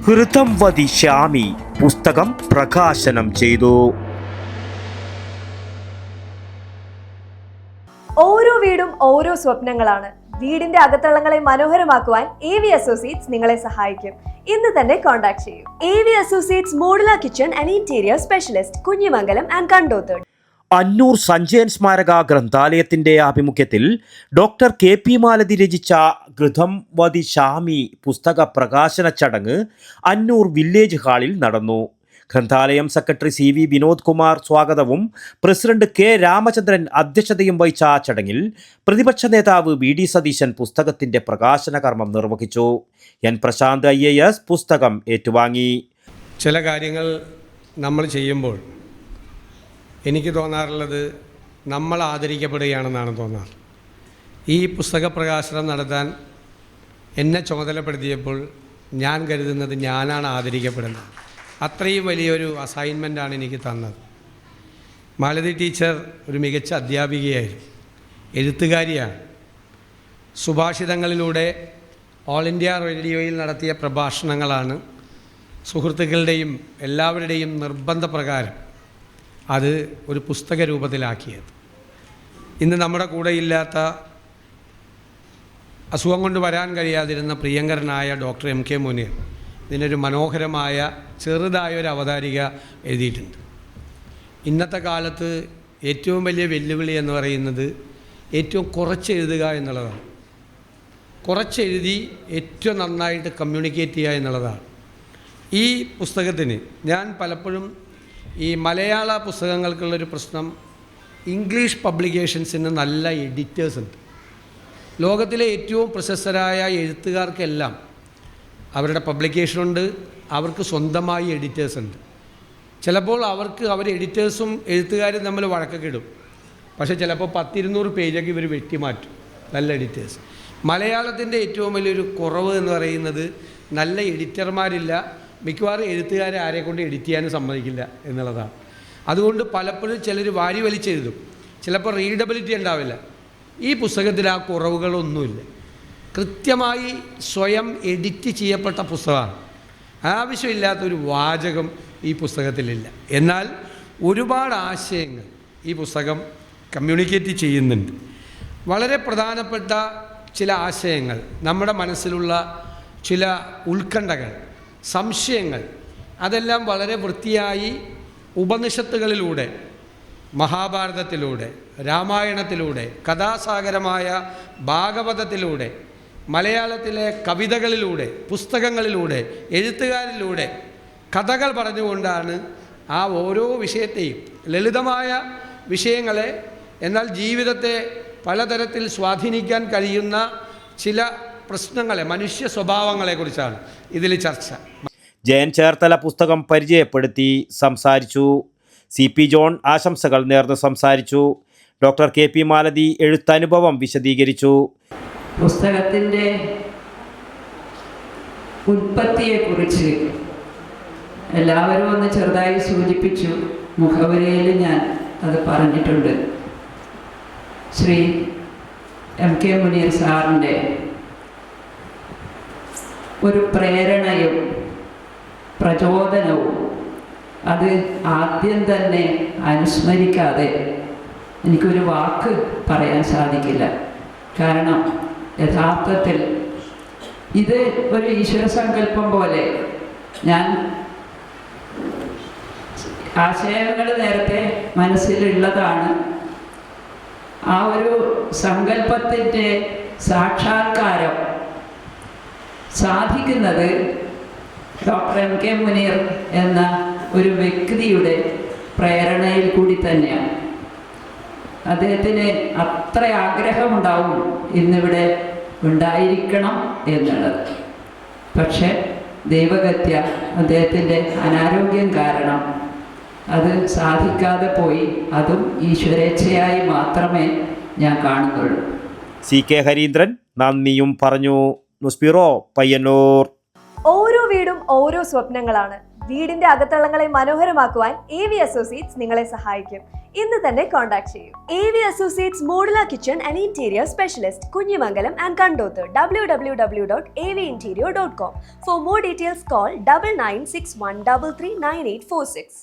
ഘൃതം വദിഷ്യാമി പുസ്തകം പ്രകാശനം ചെയ്തു. ഓരോ വീടും ഓരോ സ്വപ്നങ്ങളാണ്. വീടിന്റെ അകത്തളങ്ങളെ മനോഹരമാക്കുവാൻ AV അസോസിയേറ്റ്സ് നിങ്ങളെ സഹായിക്കും. ഇന്ന് തന്നെ കോൺടാക്ട് ചെയ്യൂ. AV associates modular kitchen and interior specialist, Kunhimangalam and Kandothur. Annur Sanjayan സ്മാരക ഗ്രന്ഥാലയത്തിന്റെ ആഭിമുഖ്യത്തിൽ ഡോക്ടർ KP മാലതി രചിച്ച ഘൃതം വദിഷ്യാമി പുസ്തക പ്രകാശന ചടങ്ങ് അന്നൂർ വില്ലേജ് ഹാളിൽ നടന്നു. ഗ്രന്ഥാലയം സെക്രട്ടറി CV വിനോദ് കുമാർ സ്വാഗതവും പ്രസിഡന്റ് K രാമചന്ദ്രൻ അധ്യക്ഷതയും വഹിച്ച ചടങ്ങിൽ പ്രതിപക്ഷ നേതാവ് VD സതീശൻ പുസ്തകത്തിന്റെ പ്രകാശന കർമ്മം നിർവഹിച്ചു. N പ്രശാന്ത് IAS പുസ്തകം ഏറ്റുവാങ്ങി. ചില കാര്യങ്ങൾ നമ്മൾ ചെയ്യുമ്പോൾ എനിക്ക് തോന്നാറുള്ളത് നമ്മൾ ആദരിക്കപ്പെടുകയാണെന്നാണ് തോന്നാറ്. ഈ പുസ്തക പ്രകാശനം നടത്താൻ എന്നെ ചുമതലപ്പെടുത്തിയപ്പോൾ ഞാൻ കരുതുന്നത് ഞാനാണ് ആദരിക്കപ്പെടുന്നത്. അത്രയും വലിയൊരു അസൈൻമെൻറ്റാണ് എനിക്ക് തന്നത്. മാലതി ടീച്ചർ ഒരു മികച്ച അധ്യാപികയായിരുന്നു, എഴുത്തുകാരിയാണ്. സുഭാഷിതങ്ങളിലൂടെ ഓൾ ഇന്ത്യ റേഡിയോയിൽ നടത്തിയ പ്രഭാഷണങ്ങളാണ് സുഹൃത്തുക്കളുടെയും എല്ലാവരുടെയും നിർബന്ധപ്രകാരം അത് ഒരു പുസ്തക രൂപത്തിലാക്കിയത്. ഇന്ന് നമ്മുടെ കൂടെ ഇല്ലാത്ത, അസുഖം കൊണ്ട് വരാൻ കഴിയാതിരുന്ന പ്രിയങ്കരനായ ഡോക്ടർ MK മുനീർ ഇതിനൊരു മനോഹരമായ ചെറുതായൊരു അവതാരിക എഴുതിയിട്ടുണ്ട്. ഇന്നത്തെ കാലത്ത് ഏറ്റവും വലിയ വെല്ലുവിളി എന്ന് പറയുന്നത് ഏറ്റവും കുറച്ച് എഴുതുക എന്നുള്ളതാണ്. കുറച്ചെഴുതി ഏറ്റവും നന്നായിട്ട് കമ്മ്യൂണിക്കേറ്റ് ചെയ്യുക എന്നുള്ളതാണ്. ഈ പുസ്തകത്തിന് ഞാൻ പലപ്പോഴും ഈ മലയാള പുസ്തകങ്ങൾക്കുള്ളൊരു പ്രശ്നം, ഇംഗ്ലീഷ് പബ്ലിക്കേഷൻസിന് നല്ല എഡിറ്റേഴ്സ് ഉണ്ട്. ലോകത്തിലെ ഏറ്റവും പ്രശസ്തരായ എഴുത്തുകാർക്കെല്ലാം അവരുടെ പബ്ലിക്കേഷനുണ്ട്, അവർക്ക് സ്വന്തമായി എഡിറ്റേഴ്സ് ഉണ്ട്. ചിലപ്പോൾ അവർ എഡിറ്റേഴ്സും എഴുത്തുകാരും തമ്മിൽ വഴക്കൊക്കെ ഇടും. പക്ഷേ ചിലപ്പോൾ 100-200 പേജൊക്കെ ഇവർ വെട്ടിമാറ്റും, നല്ല എഡിറ്റേഴ്സ്. മലയാളത്തിൻ്റെ ഏറ്റവും വലിയൊരു കുറവ് എന്ന് പറയുന്നത് നല്ല എഡിറ്റർമാരില്ല. മിക്കവാറും എഴുത്തുകാരെ ആരെ കൊണ്ട് എഡിറ്റ് ചെയ്യാനും സമ്മതിക്കില്ല എന്നുള്ളതാണ്. അതുകൊണ്ട് പലപ്പോഴും ചിലർ വാരി വലിച്ചെഴുതും, ചിലപ്പോൾ റീഡബിലിറ്റി ഉണ്ടാവില്ല. ഈ പുസ്തകത്തിൽ ആ കുറവുകളൊന്നുമില്ല. കൃത്യമായി സ്വയം എഡിറ്റ് ചെയ്യപ്പെട്ട പുസ്തകമാണ്. ആവശ്യമില്ലാത്തൊരു വാചകം ഈ പുസ്തകത്തിലില്ല. എന്നാൽ ഒരുപാട് ആശയങ്ങൾ ഈ പുസ്തകം കമ്മ്യൂണിക്കേറ്റ് ചെയ്യുന്നുണ്ട്. വളരെ പ്രധാനപ്പെട്ട ചില ആശയങ്ങൾ, നമ്മുടെ മനസ്സിലുള്ള ചില ഉത്കണ്ഠകൾ, സംശയങ്ങൾ, അതെല്ലാം വളരെ വൃത്തിയായി ഉപനിഷത്തുകളിലൂടെ, മഹാഭാരതത്തിലൂടെ, രാമായണത്തിലൂടെ, കഥാസാഗരമായ ഭാഗവതത്തിലൂടെ, മലയാളത്തിലെ കവിതകളിലൂടെ, പുസ്തകങ്ങളിലൂടെ, എഴുത്തുകാരിലൂടെ കഥകൾ പറഞ്ഞുകൊണ്ടാണ് ആ ഓരോ വിഷയത്തെയും, ലളിതമായ വിഷയങ്ങളെ എന്നാൽ ജീവിതത്തെ പലതരത്തിൽ സ്വാധീനിക്കാൻ കഴിയുന്ന ചില പ്രശ്നങ്ങളെ, മനുഷ്യ സ്വഭാവങ്ങളെക്കുറിച്ചാണ് ഇതിൽ ചർച്ച. ജയൻ ചേർത്തല പുസ്തകം പരിചയപ്പെടുത്തി സംസാരിച്ചു. CP ജോൺ ആശംസകൾ നേർന്ന് സംസാരിച്ചു. ഡോക്ടർ KP മാലതി എഴുത്തനുഭവം വിശദീകരിച്ചു. പുസ്തകത്തിൻ്റെ ഉൽപ്പത്തിയെക്കുറിച്ച് എല്ലാവരും ഒന്ന് ചെറുതായി സൂചിപ്പിച്ചു. മുഖവരിയിൽ ഞാൻ അത് പറഞ്ഞിട്ടുണ്ട്. ശ്രീ MK മുനീർ സാറിൻ്റെ ഒരു പ്രേരണയും പ്രചോദനവും അത് ആദ്യം തന്നെ അനുസ്മരിക്കാതെ എനിക്കൊരു വാക്ക് പറയാൻ സാധിക്കില്ല. കാരണം യഥാർത്ഥത്തിൽ ഇത് ഒരു ഈശ്വരസങ്കല്പം പോലെ, ഞാൻ ആശയങ്ങൾ നേരത്തെ മനസ്സിലുള്ളതാണ്. ആ ഒരു സങ്കല്പത്തിൻ്റെ സാക്ഷാത്കാരം സാധിക്കുന്നത് ഡോക്ടർ MK മുനീർ എന്ന ഒരു വ്യക്തിയുടെ പ്രേരണയിൽ കൂടി തന്നെയാണ്. അദ്ദേഹത്തിന് അത്ര ആഗ്രഹമുണ്ടാവും ഇന്നിവിടെ ഉണ്ടായിരിക്കണം എന്നുള്ളത്. പക്ഷെ ദൈവഗത്യ അദ്ദേഹത്തിൻ്റെ അനാരോഗ്യം കാരണം അത് സാധിക്കാതെ പോയി. അതും ഈശ്വരേച്ഛയായി മാത്രമേ ഞാൻ കാണുന്നുള്ളൂ. CK ഹരീന്ദ്രൻ നന്ദിയും പറഞ്ഞു. News bureau, Payyanur. ഓരോ വീടും ഓരോ സ്വപ്നങ്ങളാണ്. വീടിന്റെ അകത്തളങ്ങളെ മനോഹരമാക്കുവാൻ AV Associates നിങ്ങളെ സഹായിക്കും. ഇന്ന് തന്നെ കോൺടാക്ട് ചെയ്യൂ. AV Associates modular kitchen and interior specialist, Kunhimangalam and Kandoth. www.avinterior.com. For more details, call 9961339846.